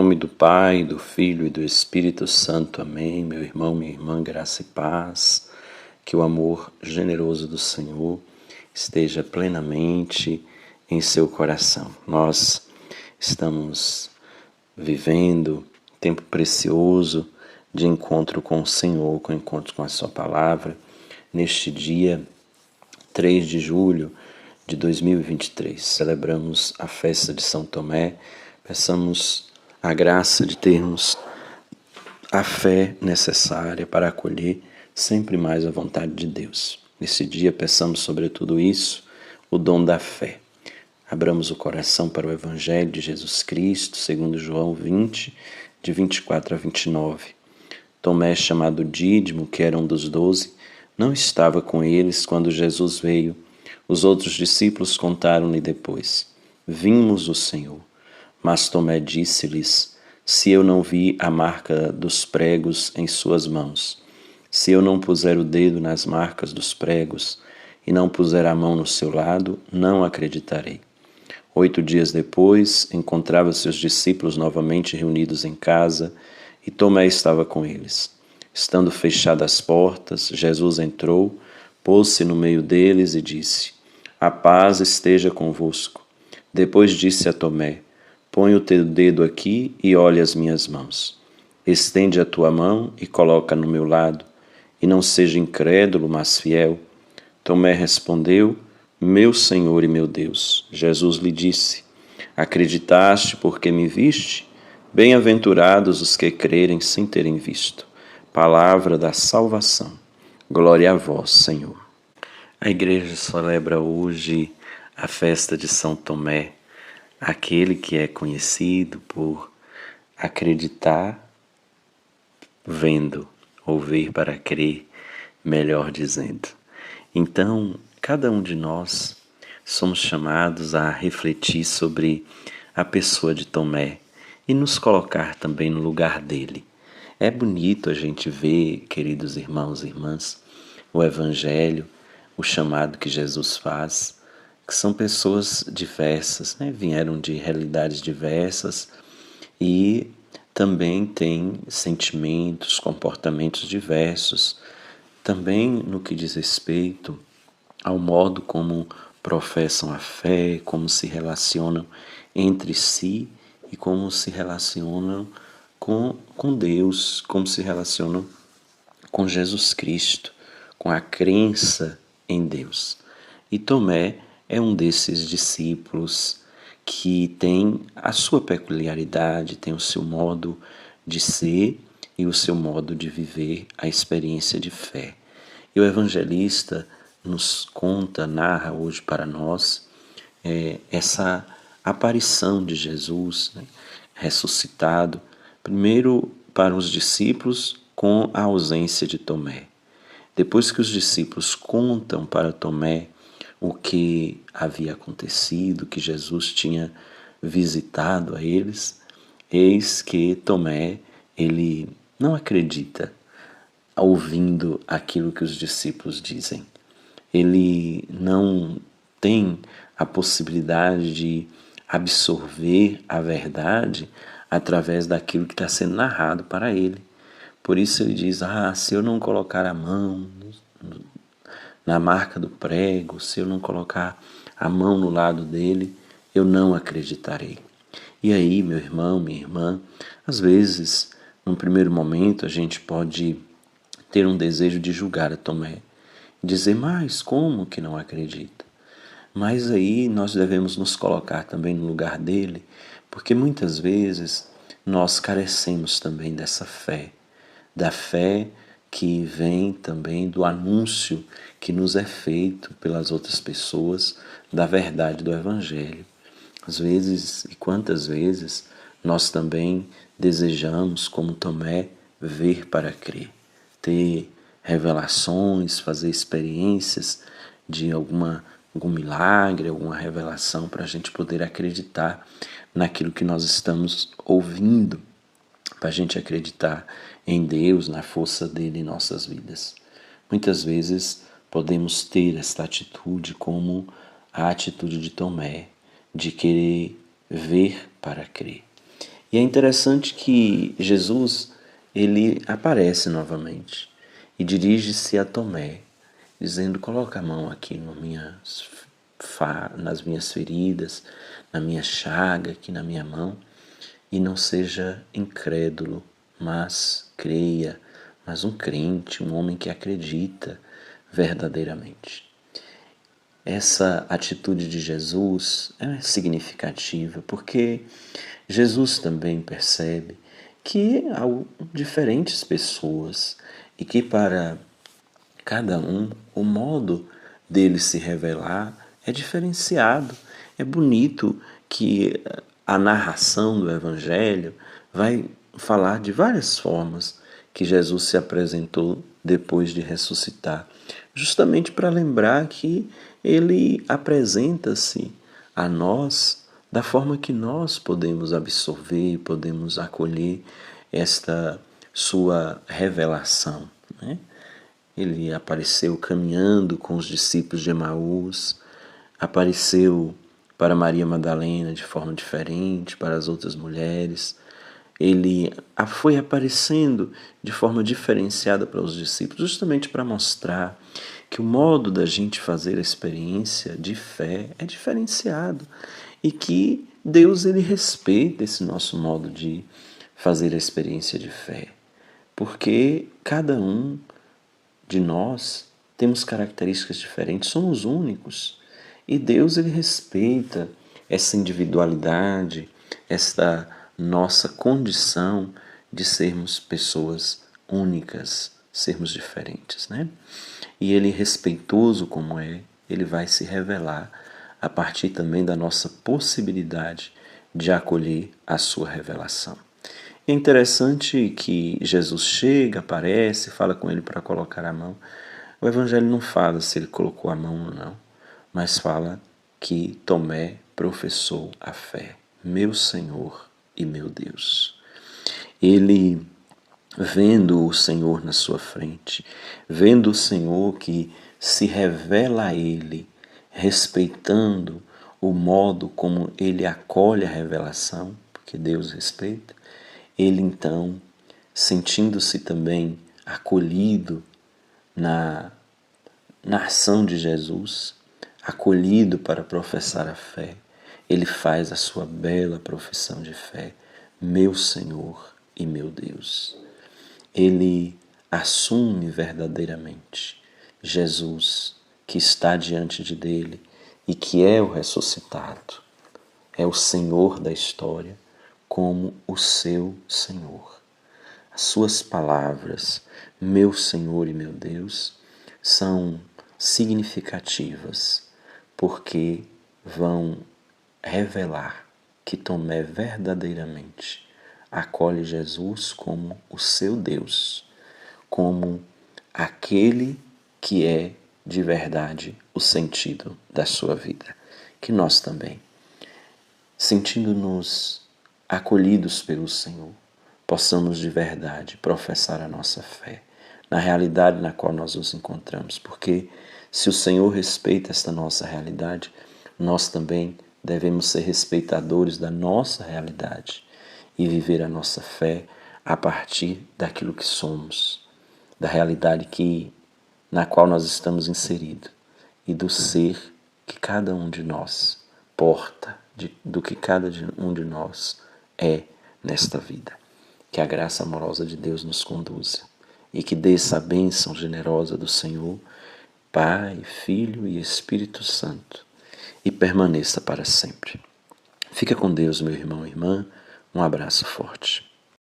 nome do Pai, do Filho e do Espírito Santo. Amém. Meu irmão, minha irmã, graça e paz. Que o amor generoso do Senhor esteja plenamente em seu coração. Nós estamos vivendo tempo precioso de encontro com o Senhor, com encontro com a sua palavra, neste dia 3 de julho de 2023. Celebramos a festa de São Tomé. Peçamos a graça de termos a fé necessária para acolher sempre mais a vontade de Deus. Nesse dia, peçamos sobre tudo isso o dom da fé. Abramos o coração para o Evangelho de Jesus Cristo, segundo João 20, de 24 a 29. Tomé, chamado Dídimo, que era um dos 12, não estava com eles quando Jesus veio. Os outros discípulos contaram-lhe depois: Vimos o Senhor. Mas Tomé disse-lhes: Se eu não vi a marca dos pregos em suas mãos, se eu não puser o dedo nas marcas dos pregos e não puser a mão no seu lado, não acreditarei. 8 dias depois, encontrava-se os discípulos novamente reunidos em casa e Tomé estava com eles. Estando fechadas as portas, Jesus entrou, pôs-se no meio deles e disse: A paz esteja convosco. Depois disse a Tomé: Põe o teu dedo aqui e olha as minhas mãos. Estende a tua mão e coloca no meu lado, e não seja incrédulo, mas fiel. Tomé respondeu: Meu Senhor e meu Deus. Jesus lhe disse: Acreditaste porque me viste? Bem-aventurados os que crerem sem terem visto. Palavra da salvação. Glória a vós, Senhor. A igreja celebra hoje a festa de São Tomé, aquele que é conhecido por acreditar vendo, ou ver para crer, melhor dizendo. Então, cada um de nós somos chamados a refletir sobre a pessoa de Tomé e nos colocar também no lugar dele. É bonito a gente ver, queridos irmãos e irmãs, o Evangelho, o chamado que Jesus faz, que são pessoas diversas, né? Vieram de realidades diversas e também têm sentimentos, comportamentos diversos. Também no que diz respeito ao modo como professam a fé, como se relacionam entre si e como se relacionam com Deus, como se relacionam com Jesus Cristo, com a crença em Deus. E Tomé é um desses discípulos que tem a sua peculiaridade, tem o seu modo de ser e o seu modo de viver a experiência de fé. E o evangelista nos conta, narra hoje para nós essa aparição de Jesus, né, ressuscitado, primeiro para os discípulos com a ausência de Tomé. Depois que os discípulos contam para Tomé o que havia acontecido, que Jesus tinha visitado a eles, eis que Tomé, ele não acredita ouvindo aquilo que os discípulos dizem. Ele não tem a possibilidade de absorver a verdade através daquilo que está sendo narrado para ele. Por isso ele diz: se eu não colocar a mão na marca do prego, se eu não colocar a mão no lado dele, eu não acreditarei. E aí, meu irmão, minha irmã, às vezes, num primeiro momento, a gente pode ter um desejo de julgar a Tomé, dizer: mas como que não acredita? Mas aí nós devemos nos colocar também no lugar dele, porque muitas vezes nós carecemos também dessa fé, da fé que vem também do anúncio que nos é feito pelas outras pessoas da verdade do Evangelho. Às vezes, e quantas vezes, nós também desejamos, como Tomé, ver para crer, ter revelações, fazer experiências de algum milagre, alguma revelação para a gente poder acreditar naquilo que nós estamos ouvindo, para a gente acreditar em Deus, na força dele em nossas vidas. Muitas vezes podemos ter esta atitude como a atitude de Tomé, de querer ver para crer. E é interessante que Jesus, ele aparece novamente e dirige-se a Tomé, dizendo: coloca a mão aqui nas minhas feridas, na minha chaga, aqui na minha mão, e não seja incrédulo, mas creia, mas um crente, um homem que acredita verdadeiramente. Essa atitude de Jesus é significativa porque Jesus também percebe que há diferentes pessoas e que para cada um o modo dele se revelar é diferenciado. É bonito que a narração do Evangelho vai falar de várias formas que Jesus se apresentou depois de ressuscitar, justamente para lembrar que ele apresenta-se a nós da forma que nós podemos absorver e podemos acolher esta sua revelação, né? Ele apareceu caminhando com os discípulos de Emaús, apareceu para Maria Madalena de forma diferente, para as outras mulheres. Ele foi aparecendo de forma diferenciada para os discípulos, justamente para mostrar que o modo da gente fazer a experiência de fé é diferenciado e que Deus ele respeita esse nosso modo de fazer a experiência de fé, porque cada um de nós temos características diferentes, somos únicos. E Deus ele respeita essa individualidade, essa nossa condição de sermos pessoas únicas, sermos diferentes, né? E ele, respeitoso como é, ele vai se revelar a partir também da nossa possibilidade de acolher a sua revelação. É interessante que Jesus chega, aparece, fala com ele para colocar a mão. O Evangelho não fala se ele colocou a mão ou não, mas fala que Tomé professou a fé, meu Senhor e meu Deus. Ele, vendo o Senhor na sua frente, vendo o Senhor que se revela a ele, respeitando o modo como ele acolhe a revelação, porque Deus respeita, ele então, sentindo-se também acolhido na ação de Jesus, acolhido para professar a fé, ele faz a sua bela profissão de fé, meu Senhor e meu Deus. Ele assume verdadeiramente Jesus, que está diante dele e que é o ressuscitado, é o Senhor da história, como o seu Senhor. As suas palavras, meu Senhor e meu Deus, são significativas, porque vão revelar que Tomé verdadeiramente acolhe Jesus como o seu Deus, como aquele que é de verdade o sentido da sua vida. Que nós também, sentindo-nos acolhidos pelo Senhor, possamos de verdade professar a nossa fé na realidade na qual nós nos encontramos, porque se o Senhor respeita esta nossa realidade, nós também devemos ser respeitadores da nossa realidade e viver a nossa fé a partir daquilo que somos, da realidade na qual nós estamos inseridos e do ser que cada um de nós porta, do que cada um de nós é nesta vida. Que a graça amorosa de Deus nos conduza e que desça a bênção generosa do Senhor, Pai, Filho e Espírito Santo, e permaneça para sempre. Fica com Deus, meu irmão e irmã. Um abraço forte.